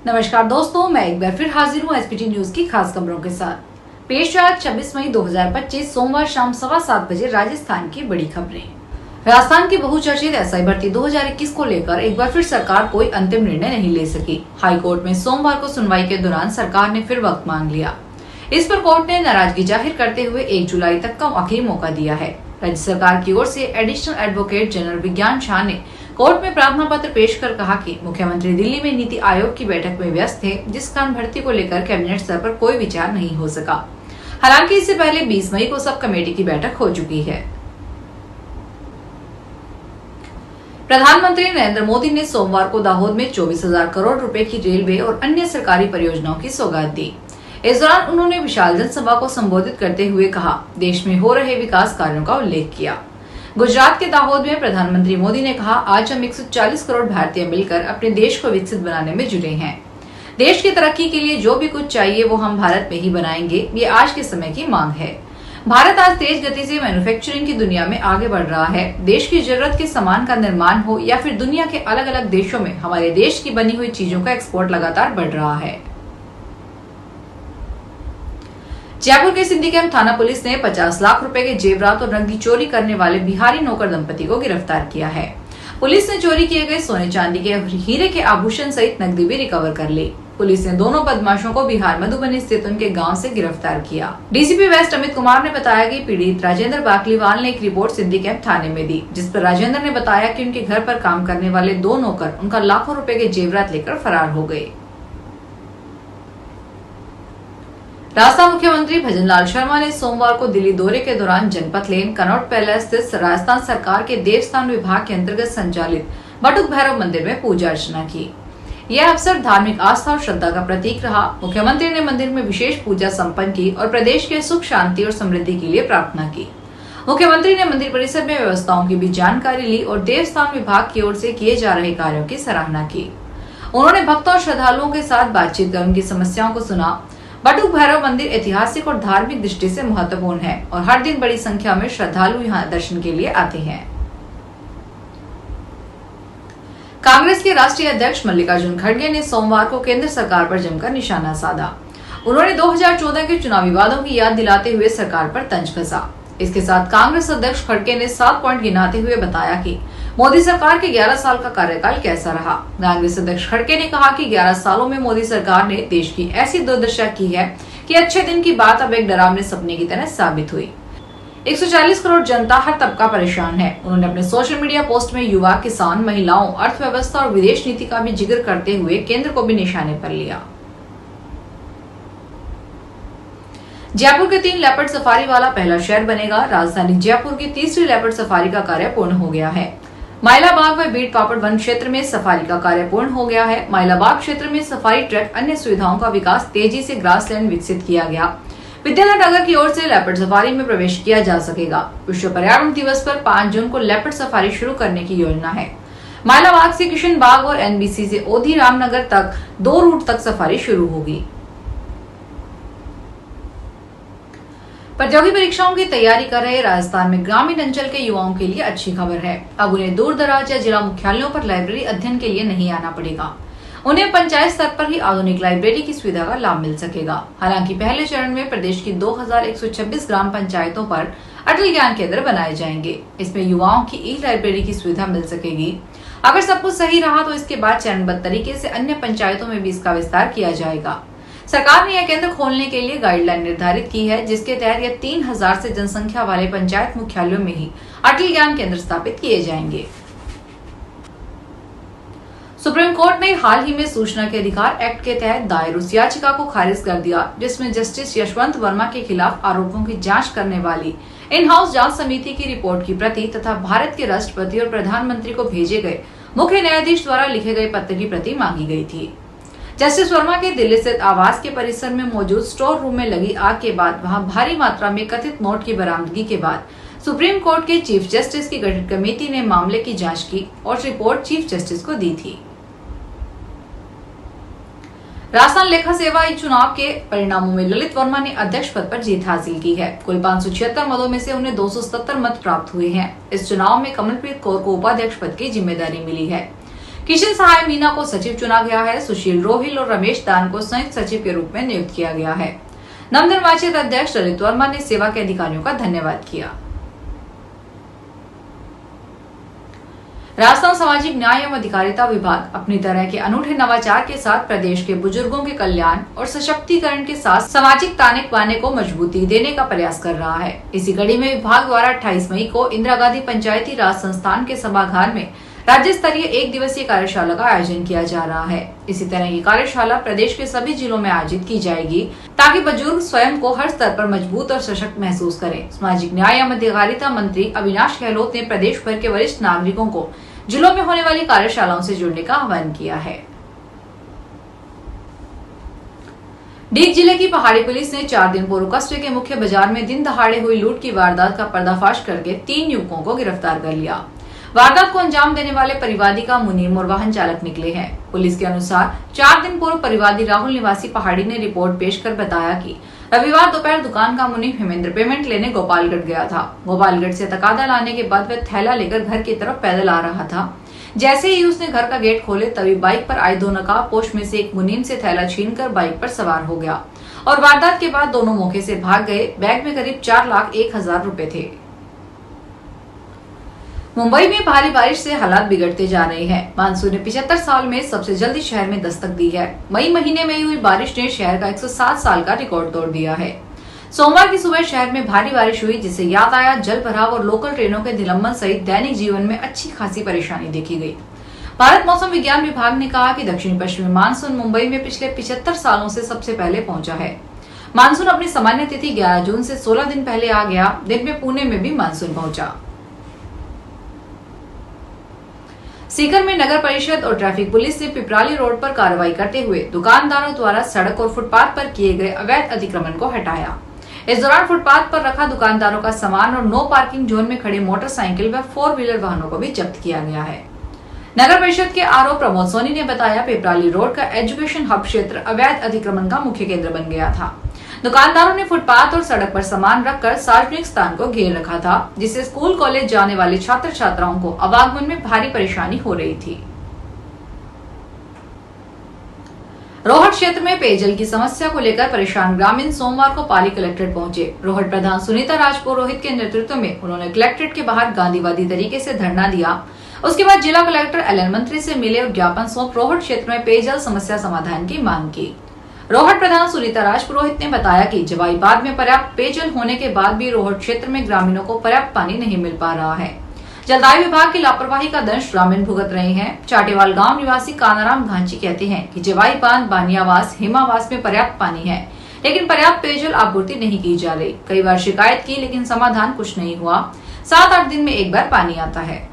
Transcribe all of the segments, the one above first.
नमस्कार दोस्तों, मैं एक बार फिर हाजिर हूँ एसपीटी न्यूज की खास खबरों के साथ। पेश है 26 मई 2025 सोमवार शाम 7:15 बजे राजस्थान की बड़ी खबरें। राजस्थान की बहुचर्चित एसआई भर्ती 2021 को लेकर एक बार फिर सरकार कोई अंतिम निर्णय नहीं ले सकी। हाईकोर्ट में सोमवार को सुनवाई के दौरान सरकार ने फिर वक्त मांग लिया। इस पर कोर्ट ने नाराजगी जाहिर करते हुए 1 जुलाई तक का आखिरी मौका दिया है। राज्य सरकार की ओर से एडिशनल एडवोकेट जनरल विज्ञान शाह ने कोर्ट में प्रार्थना पत्र पेश कर कहा कि मुख्यमंत्री दिल्ली में नीति आयोग की बैठक में व्यस्त थे, जिस कारण भर्ती को लेकर कैबिनेट स्तर पर कोई विचार नहीं हो सका। हालांकि इससे पहले 20 मई को सब कमेटी की बैठक हो चुकी है। प्रधानमंत्री नरेंद्र मोदी ने सोमवार को दाहोद में 24,000 करोड़ रुपए की रेलवे और अन्य सरकारी परियोजनाओं की सौगात दी। इस दौरान उन्होंने विशाल जनसभा को संबोधित करते हुए कहा, देश में हो रहे विकास कार्यों का उल्लेख किया। गुजरात के दाहोद में प्रधानमंत्री मोदी ने कहा, आज हम 140 करोड़ भारतीय मिलकर अपने देश को विकसित बनाने में जुटे हैं। देश की तरक्की के लिए जो भी कुछ चाहिए वो हम भारत में ही बनाएंगे, ये आज के समय की मांग है। भारत आज तेज गति से मैन्युफैक्चरिंग की दुनिया में आगे बढ़ रहा है। देश की जरूरत के सामान का निर्माण हो या फिर दुनिया के अलग अलग देशों में हमारे देश की बनी हुई चीजों का एक्सपोर्ट लगातार बढ़ रहा है। जयपुर के सिंधी कैंप थाना पुलिस ने 50 लाख रुपए के जेवरात और नकदी चोरी करने वाले बिहारी नौकर दंपति को गिरफ्तार किया है। पुलिस ने चोरी किए गए सोने चांदी के हीरे के आभूषण सहित नकदी भी रिकवर कर ली। पुलिस ने दोनों बदमाशों को बिहार मधुबनी स्थित उनके गांव से गिरफ्तार किया। डीसीपी वेस्ट अमित कुमार ने बताया कि पीड़ित राजेंद्र बाकलीवाल ने एक रिपोर्ट सिंधी कैंप थाने में दी, जिस पर राजेंद्र ने बताया कि उनके घर पर काम करने वाले 2 नौकर उनका लाखों रुपए के जेवरात लेकर फरार हो गए। राजस्थान मुख्यमंत्री भजनलाल शर्मा ने सोमवार को दिल्ली दौरे के दौरान जनपथ लेन कनॉट पैलेस स्थित राजस्थान सरकार के देवस्थान विभाग के अंतर्गत संचालित बटुक भैरव मंदिर में पूजा अर्चना की। यह अवसर धार्मिक आस्था और श्रद्धा का प्रतीक रहा। मुख्यमंत्री ने मंदिर में विशेष पूजा संपन्न की और प्रदेश के सुख शांति और समृद्धि के लिए प्रार्थना की। मुख्यमंत्री ने मंदिर परिसर में व्यवस्थाओं की भी जानकारी ली और देवस्थान विभाग की ओर से किए जा रहे कार्यों की सराहना की। उन्होंने भक्तों और श्रद्धालुओं के साथ बातचीत कर उनकी समस्याओं को सुना। बटुक भैरव मंदिर ऐतिहासिक और धार्मिक दृष्टि से महत्वपूर्ण है और हर दिन बड़ी संख्या में श्रद्धालु यहां दर्शन के लिए आते हैं। कांग्रेस के राष्ट्रीय अध्यक्ष मल्लिकार्जुन खड़गे ने सोमवार को केंद्र सरकार पर जमकर निशाना साधा। उन्होंने 2014 के चुनावी वादों की याद दिलाते हुए सरकार पर तंज कसा। इसके साथ कांग्रेस अध्यक्ष खड़गे ने 7 पॉइंट गिनाते हुए बताया कि मोदी सरकार के 11 साल का कार्यकाल कैसा रहा। कांग्रेस अध्यक्ष खड़गे ने कहा कि 11 सालों में मोदी सरकार ने देश की ऐसी दुर्दशा की है कि अच्छे दिन की बात अब एक डरावने सपने की तरह साबित हुई। 140 करोड़ जनता हर तबका परेशान है। उन्होंने अपने सोशल मीडिया पोस्ट में युवा, किसान, महिलाओं, अर्थव्यवस्था और विदेश नीति का भी जिक्र करते हुए केंद्र को भी निशाने पर लिया। जयपुर के 3 लेपर्ड सफारी वाला पहला शहर बनेगा। राजधानी जयपुर की तीसरी लेपर्ड सफारी का कार्य पूर्ण हो गया है। माइलाबाग व बीट पापड़ वन क्षेत्र में सफारी का कार्य पूर्ण हो गया है। माइलाबाग क्षेत्र में सफारी ट्रैक अन्य सुविधाओं का विकास तेजी से ग्रासलैंड विकसित किया गया। विद्यालय नगर की ओर से लेपर्ड सफारी में प्रवेश किया जा सकेगा। विश्व पर्यावरण दिवस पर 5 जून को लेपर्ड सफारी शुरू करने की योजना है। माइलाबाग से किशन बाग और एनबीसी से ओधी रामनगर तक 2 रूट तक सफारी शुरू होगी। प्रतियोगी परीक्षाओं की तैयारी कर रहे राजस्थान में ग्रामीण अंचल के युवाओं के लिए अच्छी खबर है। अब उन्हें दूर दराज या जिला मुख्यालयों पर लाइब्रेरी अध्ययन के लिए नहीं आना पड़ेगा। उन्हें पंचायत स्तर पर ही आधुनिक लाइब्रेरी की सुविधा का लाभ मिल सकेगा। हालांकि पहले चरण में प्रदेश की 2126 ग्राम पंचायतों पर अटल ज्ञान केंद्र बनाए जाएंगे। इसमें युवाओं की ई लाइब्रेरी की सुविधा मिल सकेगी। अगर सब कुछ सही रहा तो इसके बाद चरणबद्ध तरीके से अन्य पंचायतों में भी इसका विस्तार किया जाएगा। सरकार ने यह केंद्र खोलने के लिए गाइडलाइन निर्धारित की है, जिसके तहत यह 3000 से जनसंख्या वाले पंचायत मुख्यालयों में ही अटल ज्ञान केंद्र स्थापित किए जाएंगे। सुप्रीम कोर्ट ने हाल ही में सूचना के अधिकार एक्ट के तहत दायर उस याचिका को खारिज कर दिया, जिसमें जस्टिस यशवंत वर्मा के खिलाफ आरोपों की जांच करने वाली इन हाउस जांच समिति की रिपोर्ट की प्रति तथा भारत के राष्ट्रपति और प्रधानमंत्री को भेजे गए मुख्य न्यायाधीश द्वारा लिखे गए पत्र की प्रति मांगी गई थी। जस्टिस वर्मा के दिल्ली स्थित आवास के परिसर में मौजूद स्टोर रूम में लगी आग के बाद वहां भारी मात्रा में कथित नोट की बरामदगी के बाद सुप्रीम कोर्ट के चीफ जस्टिस की गठित कमेटी ने मामले की जांच की और रिपोर्ट चीफ जस्टिस को दी थी। राजस्थान लेखा सेवा चुनाव के परिणामों में ललित वर्मा ने अध्यक्ष पद पर जीत हासिल की है। कुल 576 मदों में से उन्हें 277 मत प्राप्त हुए हैं। इस चुनाव में कमलप्रीत कौर को उपाध्यक्ष पद की जिम्मेदारी मिली है। किशन सहाय मीना को सचिव चुना गया है। सुशील रोहिल और रमेश दान को संयुक्त सचिव के रूप में नियुक्त किया गया है। नवनिर्वाचित अध्यक्ष ललित वर्मा ने सेवा के अधिकारियों का धन्यवाद किया। राजस्थान सामाजिक न्याय एवं अधिकारिता विभाग अपनी तरह के अनूठे नवाचार के साथ प्रदेश के बुजुर्गों के कल्याण और सशक्तिकरण के साथ सामाजिक ताने बाने को मजबूती देने का प्रयास कर रहा है। इसी कड़ी में विभाग द्वारा 28 मई को इंदिरा गांधी पंचायती राज संस्थान के सभागार में राज्य स्तरीय 1 दिवसीय कार्यशाला का आयोजन किया जा रहा है। इसी तरह की कार्यशाला प्रदेश के सभी जिलों में आयोजित की जाएगी ताकि बुजुर्ग स्वयं को हर स्तर पर मजबूत और सशक्त महसूस करें। सामाजिक न्याय एवं अधिकारिता मंत्री अविनाश गहलोत ने प्रदेश भर के वरिष्ठ नागरिकों को जिलों में होने वाली कार्यशालाओं से जुड़ने का आह्वान किया है। डीग जिले की पहाड़ी पुलिस ने 4 दिन पूर्व कस्बे के मुख्य बाजार में दिन दहाड़े हुई लूट की वारदात का पर्दाफाश करके 3 युवकों को गिरफ्तार कर लिया। वारदात को अंजाम देने वाले परिवादी का मुनीम और वाहन चालक निकले हैं। पुलिस के अनुसार 4 दिन पूर्व परिवादी राहुल निवासी पहाड़ी ने रिपोर्ट पेश कर बताया कि रविवार दोपहर दुकान का मुनीम हेमेंद्र पेमेंट लेने गोपालगढ़ गया था। गोपालगढ़ से तकादा लाने के बाद वह थैला लेकर घर की तरफ पैदल आ रहा था। जैसे ही उसने घर का गेट खोले तभी बाइक पर आए 2 नकाबपोश में से एक मुनीम से थैला छीनकर बाइक पर सवार हो गया और वारदात के बाद दोनों मौके से भाग गए। बैग में करीब 4,01,000 रुपए थे। मुंबई में भारी बारिश से हालात बिगड़ते जा रहे हैं। मानसून ने 75 साल में सबसे जल्दी शहर में दस्तक दी है। मई महीने में हुई बारिश ने शहर का 107 साल का रिकॉर्ड तोड़ दिया है। सोमवार की सुबह शहर में भारी बारिश हुई जिससे यातायात, जल भराव और लोकल ट्रेनों के निलंबन सहित दैनिक जीवन में अच्छी खासी परेशानी देखी गई। भारत मौसम विज्ञान विभाग ने कहा कि दक्षिण पश्चिमी मानसून मुंबई में पिछले 75 सालों से सबसे पहले पहुंचा है। मानसून अपनी सामान्य तिथि 11 जून से 16 दिन पहले आ गया। दिन में पुणे में भी मानसून पहुंचा। सीकर में नगर परिषद और ट्रैफिक पुलिस ने पिपराली रोड पर कार्रवाई करते हुए दुकानदारों द्वारा सड़क और फुटपाथ पर किए गए अवैध अतिक्रमण को हटाया। इस दौरान फुटपाथ पर रखा दुकानदारों का सामान और नो पार्किंग जोन में खड़े मोटरसाइकिल व 4 व्हीलर वाहनों को भी जब्त किया गया है। नगर परिषद के आरओ प्रमोद सोनी ने बताया, पिपराली रोड का एजुकेशन हब क्षेत्र अवैध अतिक्रमण का मुख्य केंद्र बन गया था। दुकानदारों ने फुटपाथ और सड़क पर सामान रखकर सार्वजनिक स्थान को घेर रखा था, जिससे स्कूल कॉलेज जाने वाले छात्र छात्राओं को आवागमन में भारी परेशानी हो रही थी। रोहट क्षेत्र में पेयजल की समस्या को लेकर परेशान ग्रामीण सोमवार को पाली कलेक्ट्रेट पहुंचे। रोहट प्रधान सुनीता राजपुरोहित के नेतृत्व में उन्होंने कलेक्ट्रेट के बाहर गांधीवादी तरीके से धरना दिया। उसके बाद जिला कलेक्टर एलएन मंत्री से मिले और ज्ञापन सौंप रोहट क्षेत्र में पेयजल समस्या समाधान की मांग की। रोहट प्रधान सुनीता राजपुरोहित ने बताया कि जवाईबाद में पर्याप्त पेयजल होने के बाद भी रोहट क्षेत्र में ग्रामीणों को पर्याप्त पानी नहीं मिल पा रहा है। जलदाय विभाग की लापरवाही का दंश ग्रामीण भुगत रहे हैं। चाटेवाल गांव निवासी कानाराम घांची कहते हैं कि जवाई बांध, बानियावास, हेमावास में पर्याप्त पानी है, लेकिन पर्याप्त पेयजल आपूर्ति नहीं की जा रही। कई बार शिकायत की लेकिन समाधान कुछ नहीं हुआ। 7-8 दिन में एक बार पानी आता है।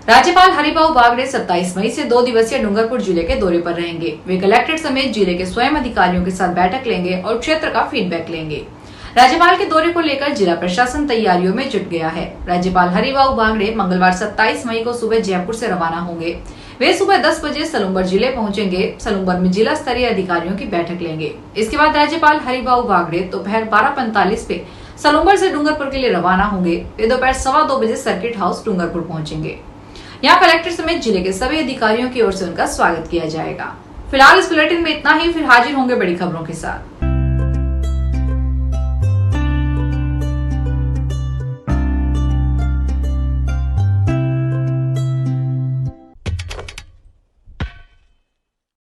राज्यपाल हरिभाऊ बागड़े 27 मई से 2 दिवसीय डूंगरपुर जिले के दौरे पर रहेंगे। वे कलेक्ट्रेट समेत जिले के स्वयं अधिकारियों के साथ बैठक लेंगे और क्षेत्र का फीडबैक लेंगे। राज्यपाल के दौरे को लेकर जिला प्रशासन तैयारियों में जुट गया है। राज्यपाल हरिभाऊ बागड़े मंगलवार 27 मई को सुबह जयपुर से रवाना होंगे। वे सुबह 10 बजे सलूम्बर जिले पहुंचेंगे। सलूम्बर में जिला स्तरीय अधिकारियों की बैठक लेंगे। इसके बाद राज्यपाल हरिभाऊ बागड़े दोपहर 12:45 पे सलूम्बर से डूंगरपुर के लिए रवाना होंगे। वे दोपहर 2:15 बजे सर्किट हाउस डूंगरपुर पहुंचेंगे। यहाँ कलेक्टर समेत जिले के सभी अधिकारियों की ओर से उनका स्वागत किया जाएगा। फिलहाल इस बुलेटिन में इतना ही। फिर हाजिर होंगे बड़ी खबरों के साथ।